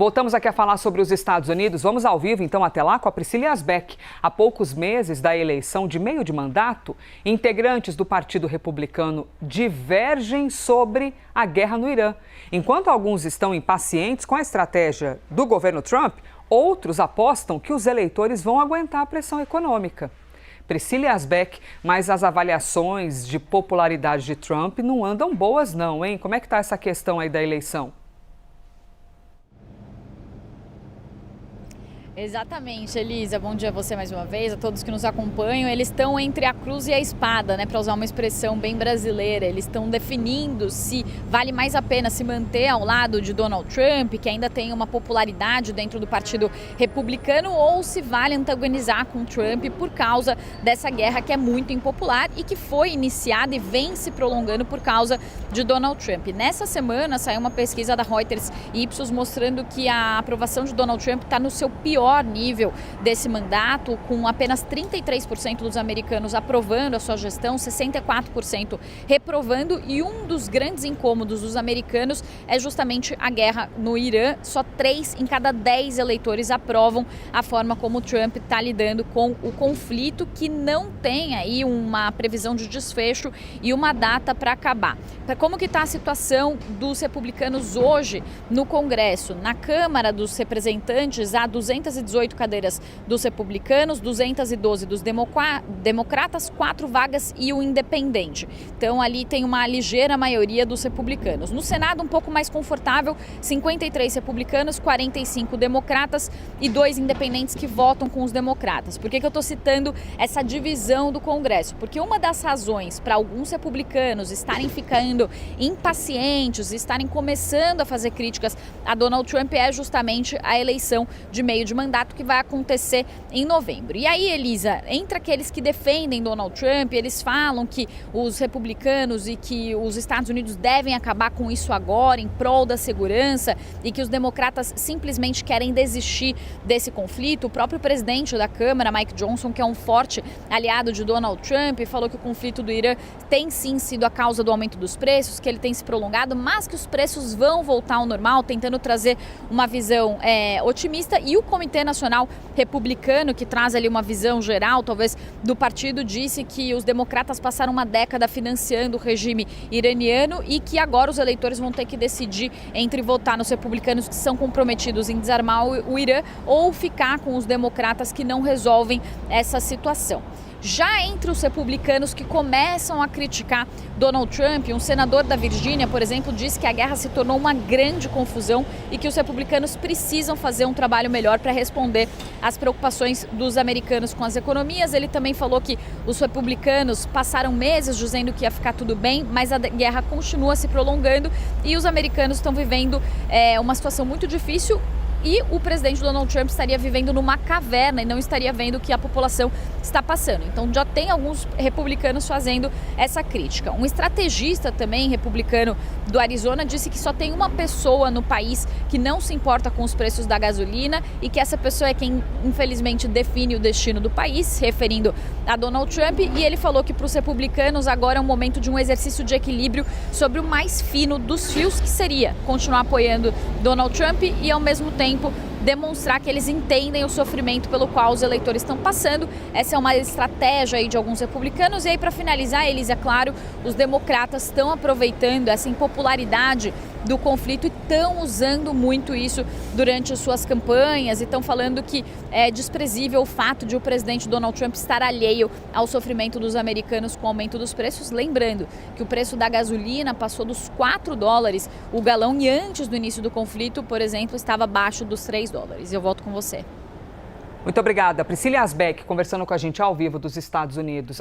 Voltamos aqui a falar sobre os Estados Unidos. Vamos ao vivo, então, até lá com a Priscila Yazbek. Há poucos meses da eleição de meio de mandato, integrantes do Partido Republicano divergem sobre a guerra no Irã. Enquanto alguns estão impacientes com a estratégia do governo Trump, outros apostam que os eleitores vão aguentar a pressão econômica. Priscila Yazbek, mas as avaliações de popularidade de Trump não andam boas não, hein? Como é que está essa questão aí da eleição? Exatamente, Elisa. Bom dia a você mais uma vez, a todos que nos acompanham. Eles estão entre a cruz e a espada, né, para usar uma expressão bem brasileira. Eles estão definindo se vale mais a pena se manter ao lado de Donald Trump, que ainda tem uma popularidade dentro do Partido Republicano, ou se vale antagonizar com Trump por causa dessa guerra que é muito impopular e que foi iniciada e vem se prolongando por causa de Donald Trump. Nessa semana saiu uma pesquisa da Reuters e Ipsos mostrando que a aprovação de Donald Trump está no seu pior nível desse mandato, com apenas 33% dos americanos aprovando a sua gestão, 64% reprovando, e um dos grandes incômodos dos americanos é justamente a guerra no Irã. Só 3 em cada 10 eleitores aprovam a forma como Trump está lidando com o conflito, que não tem aí uma previsão de desfecho e uma data para acabar. Como que está a situação dos republicanos hoje no Congresso? Na Câmara dos Representantes há 218 cadeiras dos republicanos, 212 dos democratas, 4 vagas e o independente. Então ali tem uma ligeira maioria dos republicanos. No Senado, um pouco mais confortável, 53 republicanos, 45 democratas e 2 independentes que votam com os democratas. Por que eu estou citando essa divisão do Congresso? Porque uma das razões para alguns republicanos estarem ficando impacientes, estarem começando a fazer críticas a Donald Trump é justamente a eleição de meio de mandato que vai acontecer em novembro. E aí, Elisa, entre aqueles que defendem Donald Trump, eles falam que os republicanos e que os Estados Unidos devem acabar com isso agora em prol da segurança e que os democratas simplesmente querem desistir desse conflito. O próprio presidente da Câmara, Mike Johnson, que é um forte aliado de Donald Trump, falou que o conflito do Irã tem sim sido a causa do aumento dos preços, que ele tem se prolongado, mas que os preços vão voltar ao normal, tentando trazer uma visão otimista. E o Comitê Nacional Republicano, que traz ali uma visão geral, talvez, do partido, disse que os democratas passaram uma década financiando o regime iraniano e que agora os eleitores vão ter que decidir entre votar nos republicanos que são comprometidos em desarmar o Irã ou ficar com os democratas que não resolvem essa situação. Já entre os republicanos que começam a criticar Donald Trump, um senador da Virgínia, por exemplo, disse que a guerra se tornou uma grande confusão e que os republicanos precisam fazer um trabalho melhor para responder às preocupações dos americanos com as economias. Ele também falou que os republicanos passaram meses dizendo que ia ficar tudo bem, mas a guerra continua se prolongando e os americanos estão vivendo uma situação muito difícil. E o presidente Donald Trump estaria vivendo numa caverna e não estaria vendo o que a população está passando. Então já tem alguns republicanos fazendo essa crítica. Um estrategista também republicano do Arizona disse que só tem uma pessoa no país que não se importa com os preços da gasolina e que essa pessoa é quem infelizmente define o destino do país, se referindo a Donald Trump. E ele falou que para os republicanos agora é um momento de um exercício de equilíbrio sobre o mais fino dos fios, que seria continuar apoiando Donald Trump e ao mesmo tempo demonstrar que eles entendem o sofrimento pelo qual os eleitores estão passando. Essa é uma estratégia aí de alguns republicanos. E aí, para finalizar, Elisa, é claro, os democratas estão aproveitando essa impopularidade do conflito e estão usando muito isso durante as suas campanhas e estão falando que é desprezível o fato de o presidente Donald Trump estar alheio ao sofrimento dos americanos com o aumento dos preços. Lembrando que o preço da gasolina passou dos $4 o galão e antes do início do conflito, por exemplo, estava abaixo dos $3. Eu volto com você. Muito obrigada. Priscila Yazbek conversando com a gente ao vivo dos Estados Unidos.